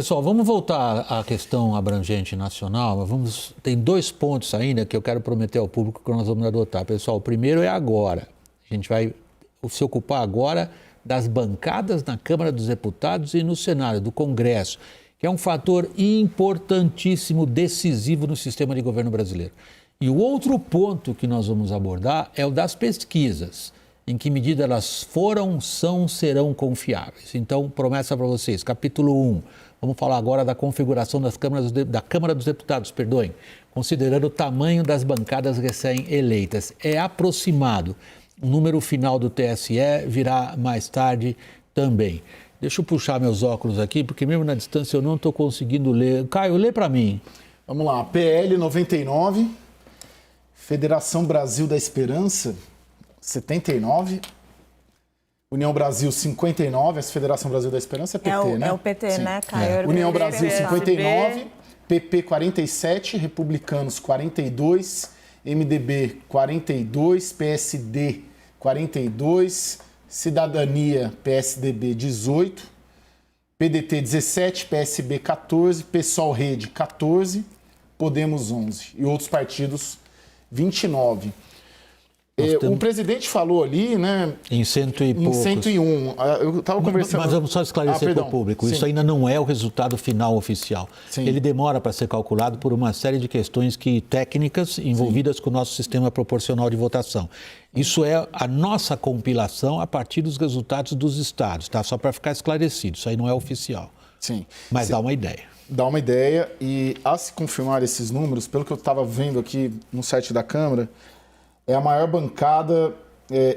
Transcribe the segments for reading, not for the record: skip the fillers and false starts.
Pessoal, vamos voltar à questão abrangente nacional, mas tem 2 pontos ainda que eu quero prometer ao público que nós vamos adotar. Pessoal, o primeiro é agora. A gente vai se ocupar agora das bancadas na Câmara dos Deputados e no Senado, do Congresso, que é um fator importantíssimo, decisivo no sistema de governo brasileiro. E o outro ponto que nós vamos abordar é o das pesquisas. Em que medida elas foram, são, serão confiáveis. Então, promessa para vocês, capítulo 1. Vamos falar agora da configuração da Câmara dos Deputados, considerando o tamanho das bancadas recém-eleitas. É aproximado. O número final do TSE virá mais tarde também. Deixa eu puxar meus óculos aqui, porque mesmo na distância eu não estou conseguindo ler. Caio, lê para mim. Vamos lá, PL 99, Federação Brasil da Esperança, 79, União Brasil 59, essa Federação Brasil da Esperança é PT, né? É o PT, sim, né, Caio? É. União Brasil 59, PP 47, Republicanos 42, MDB 42, PSD 42, Cidadania PSDB 18, PDT 17, PSB 14, PSOL Rede 14, Podemos 11 e outros partidos 29. O presidente falou ali, né? Em 100 e poucos. Em 101. Eu estava conversando... Mas vamos só esclarecer para o público. Sim. Isso ainda não é o resultado final oficial. Sim. Ele demora para ser calculado por uma série de questões técnicas envolvidas com o nosso sistema proporcional de votação. Isso é a nossa compilação a partir dos resultados dos estados, tá? Só para ficar esclarecido. Isso aí não é oficial. Sim. Mas dá uma ideia. Dá uma ideia. E a se confirmar esses números, pelo que eu estava vendo aqui no site da Câmara, é a maior bancada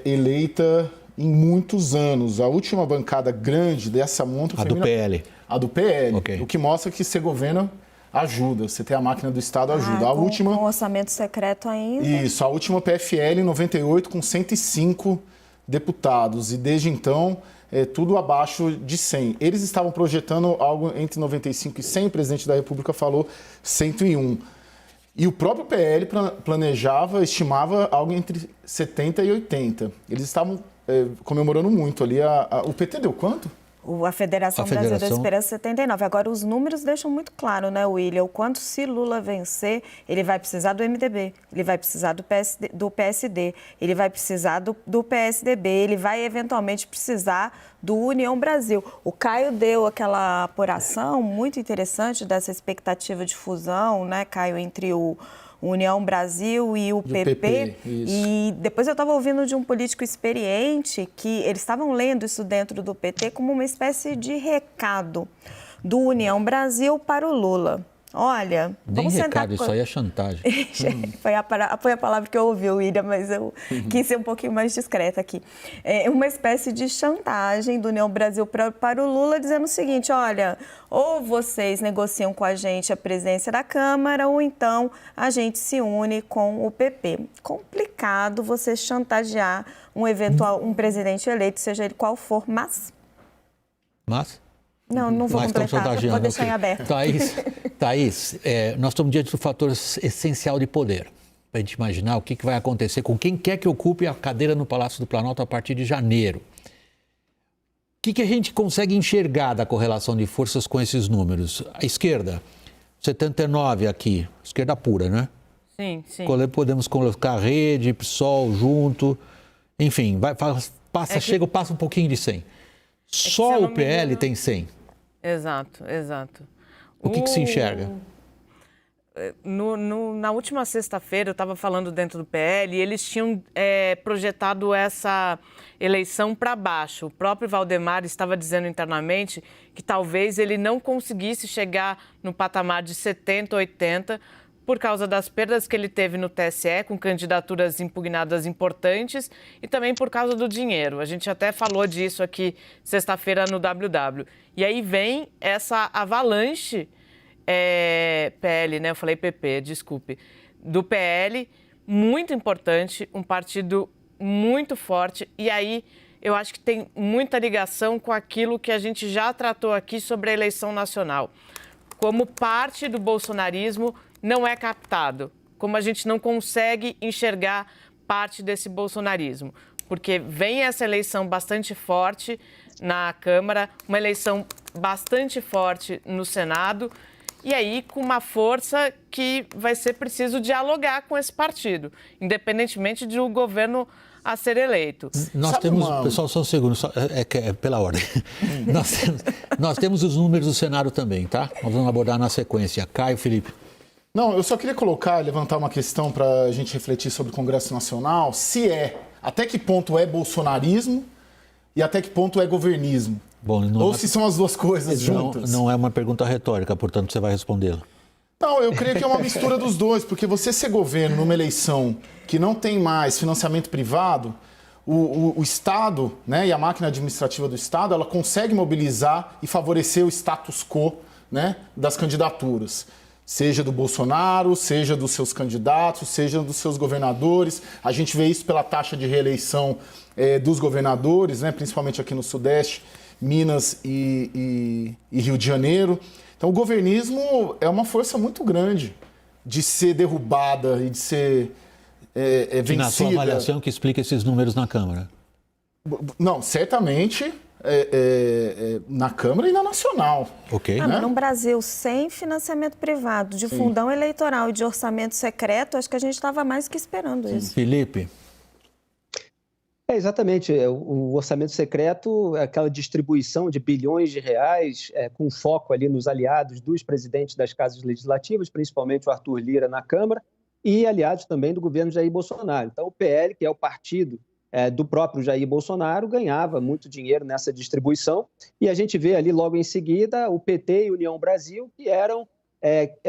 eleita em muitos anos. A última bancada grande dessa monta foi a do PL. A do PL. Okay. O que mostra que ser governo ajuda. Você tem a máquina do Estado, ajuda. A última... Com orçamento secreto ainda. Isso. A última PFL em 98 com 105 deputados. E desde então, tudo abaixo de 100. Eles estavam projetando algo entre 95 e 100. O presidente da República falou 101. E o próprio PL estimava algo entre 70 e 80. Eles estavam comemorando muito ali. O PT deu quanto? A Federação Brasil da Esperança 79. Agora, os números deixam muito claro, né, William? O quanto, se Lula vencer, ele vai precisar do MDB, ele vai precisar do PSD, ele vai precisar do PSDB, ele vai eventualmente precisar do União Brasil. O Caio deu aquela apuração muito interessante dessa expectativa de fusão, né, Caio, entre o União Brasil e o PP. E depois eu estava ouvindo de um político experiente que eles estavam lendo isso dentro do PT como uma espécie de recado do União Brasil para o Lula. Olha, nem recado, isso aí é chantagem. Foi a palavra que eu ouvi, William, mas eu quis ser um pouquinho mais discreta aqui. É uma espécie de chantagem do União Brasil para o Lula, dizendo o seguinte: olha, ou vocês negociam com a gente a presidência da Câmara, ou então a gente se une com o PP. Complicado você chantagear um presidente eleito, seja ele qual for, mas... Não vou completar, vou deixar em aberto. Thaís, nós estamos diante do fator essencial de poder. Para a gente imaginar o que vai acontecer com quem quer que ocupe a cadeira no Palácio do Planalto a partir de janeiro. O que a gente consegue enxergar da correlação de forças com esses números? A esquerda, 79 aqui, esquerda pura, né? Sim, sim. Podemos colocar Rede, PSOL junto, enfim, passa um pouquinho de 100. Só o PL tem 100. Exato. O que se enxerga? Na última sexta-feira, eu estava falando dentro do PL e eles tinham projetado essa eleição para baixo. O próprio Valdemar estava dizendo internamente que talvez ele não conseguisse chegar no patamar de 70, 80, por causa das perdas que ele teve no TSE, com candidaturas impugnadas importantes, e também por causa do dinheiro. A gente até falou disso aqui sexta-feira no WW. E aí vem essa avalanche PL, né? Eu falei PP, desculpe. Do PL, muito importante, um partido muito forte. E aí eu acho que tem muita ligação com aquilo que a gente já tratou aqui sobre a eleição nacional. Como parte do bolsonarismo não é captado, como a gente não consegue enxergar parte desse bolsonarismo, porque vem essa eleição bastante forte na Câmara, uma eleição bastante forte no Senado e aí com uma força que vai ser preciso dialogar com esse partido, independentemente de o governo a ser eleito. Nós temos, pessoal, só um segundo, pela ordem. nós temos os números do Senado também, tá? Nós vamos abordar na sequência. Caio, Felipe. Não, eu só queria levantar uma questão para a gente refletir sobre o Congresso Nacional, até que ponto é bolsonarismo e até que ponto é governismo. Bom, ou se são as duas coisas juntas. Não é uma pergunta retórica, portanto você vai respondê-la. Não, eu creio que é uma mistura dos dois, porque você ser governo numa eleição que não tem mais financiamento privado, o Estado, né, e a máquina administrativa do Estado, ela consegue mobilizar e favorecer o status quo, né, das candidaturas. Seja do Bolsonaro, seja dos seus candidatos, seja dos seus governadores. A gente vê isso pela taxa de reeleição dos governadores, né, principalmente aqui no Sudeste, Minas e Rio de Janeiro. Então, o governismo é uma força muito grande de ser derrubada e de ser vencida. E na sua avaliação, que explica esses números na Câmara? Não, certamente na Câmara e na Nacional. Ok. Mas no Brasil, sem financiamento privado, de fundão eleitoral e de orçamento secreto, acho que a gente estava mais que esperando isso. Felipe? Exatamente. O orçamento secreto, aquela distribuição de bilhões de reais, com foco ali nos aliados dos presidentes das casas legislativas, principalmente o Arthur Lira na Câmara, e aliados também do governo Jair Bolsonaro. Então, o PL, que é o partido do próprio Jair Bolsonaro, ganhava muito dinheiro nessa distribuição. E a gente vê ali logo em seguida o PT e União Brasil, que eram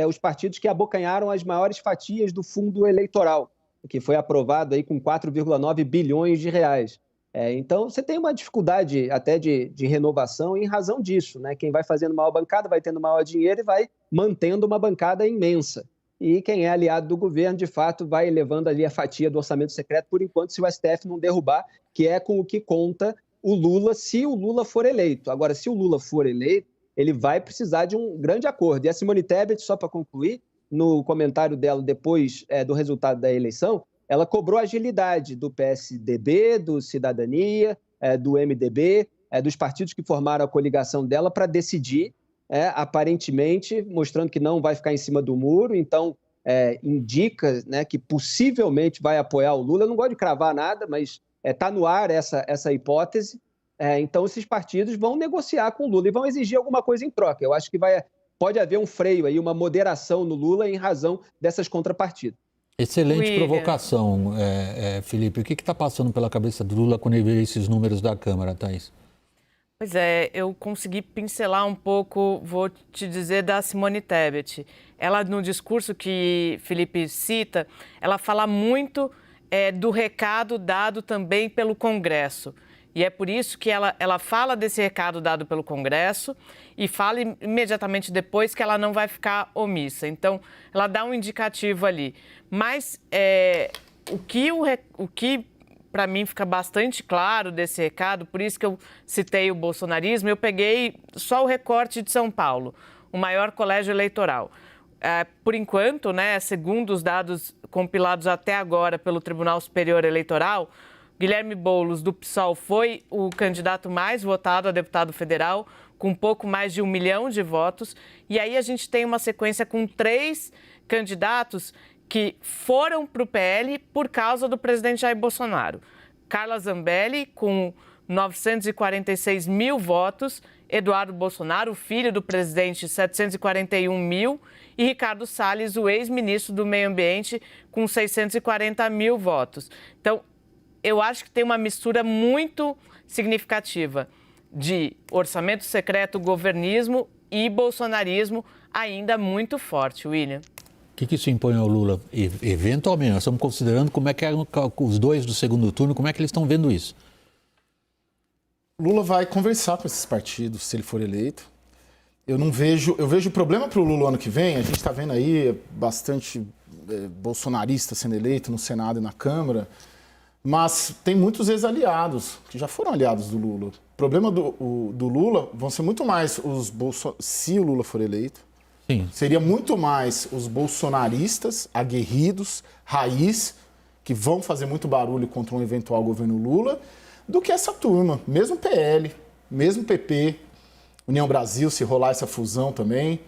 os partidos que abocanharam as maiores fatias do fundo eleitoral, que foi aprovado aí com 4,9 bilhões de reais. Então, você tem uma dificuldade até de renovação em razão disso, né? Quem vai fazendo maior bancada vai tendo maior dinheiro e vai mantendo uma bancada imensa. E quem é aliado do governo, de fato, vai elevando ali a fatia do orçamento secreto, por enquanto, se o STF não derrubar, que é com o que conta o Lula, se o Lula for eleito. Agora, se o Lula for eleito, ele vai precisar de um grande acordo. E a Simone Tebet, só para concluir, no comentário dela depois do resultado da eleição, ela cobrou agilidade do PSDB, do Cidadania, do MDB, dos partidos que formaram a coligação dela para decidir, aparentemente, mostrando que não vai ficar em cima do muro. Então, indica, né, que possivelmente vai apoiar o Lula. Eu não gosto de cravar nada, mas está no ar essa hipótese. Então, esses partidos vão negociar com o Lula e vão exigir alguma coisa em troca. Eu acho que pode haver um freio aí, uma moderação no Lula em razão dessas contrapartidas. Excelente provocação, Felipe. O que está passando pela cabeça do Lula quando ele vê esses números da Câmara, Thaís? Pois eu consegui pincelar um pouco, vou te dizer, da Simone Tebet. Ela, no discurso que Felipe cita, ela fala muito do recado dado também pelo Congresso. E é por isso que ela fala desse recado dado pelo Congresso e fala imediatamente depois que ela não vai ficar omissa. Então, ela dá um indicativo ali. Mas o que para mim fica bastante claro desse recado, por isso que eu citei o bolsonarismo, eu peguei só o recorte de São Paulo, o maior colégio eleitoral. Por enquanto, né, segundo os dados compilados até agora pelo Tribunal Superior Eleitoral, Guilherme Boulos, do PSOL, foi o candidato mais votado a deputado federal, com um pouco mais de 1 milhão de votos. E aí a gente tem uma sequência com 3 candidatos que foram para o PL por causa do presidente Jair Bolsonaro. Carla Zambelli, com 946 mil votos, Eduardo Bolsonaro, o filho do presidente, 741 mil, e Ricardo Salles, o ex-ministro do Meio Ambiente, com 640 mil votos. Então, eu acho que tem uma mistura muito significativa de orçamento secreto, governismo e bolsonarismo ainda muito forte, William. O que isso impõe ao Lula? Eventualmente, nós estamos considerando como é que os dois do segundo turno, como é que eles estão vendo isso? Lula vai conversar com esses partidos, se ele for eleito. Eu vejo problema para o Lula ano que vem. A gente está vendo aí bastante bolsonarista sendo eleito no Senado e na Câmara. Mas tem muitos ex-aliados, que já foram aliados do Lula. O problema do Lula vão ser muito mais se o Lula for eleito. Sim. Seria muito mais os bolsonaristas, aguerridos, raiz, que vão fazer muito barulho contra um eventual governo Lula, do que essa turma. Mesmo PL, mesmo PP, União Brasil, se rolar essa fusão também.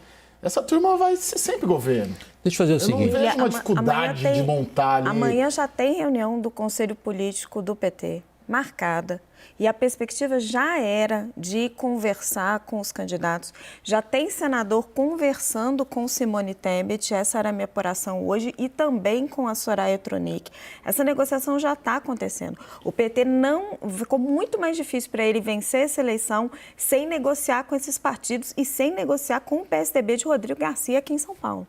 Essa turma vai ser sempre governo. Deixa eu fazer o seguinte. Eu não vejo uma dificuldade de montar ali. Amanhã já tem reunião do Conselho Político do PT marcada. E a perspectiva já era de conversar com os candidatos. Já tem senador conversando com Simone Tebet, essa era a minha apuração hoje, e também com a Soraya Tronic. Essa negociação já está acontecendo. O PT ficou muito mais difícil para ele vencer essa eleição sem negociar com esses partidos e sem negociar com o PSDB de Rodrigo Garcia aqui em São Paulo.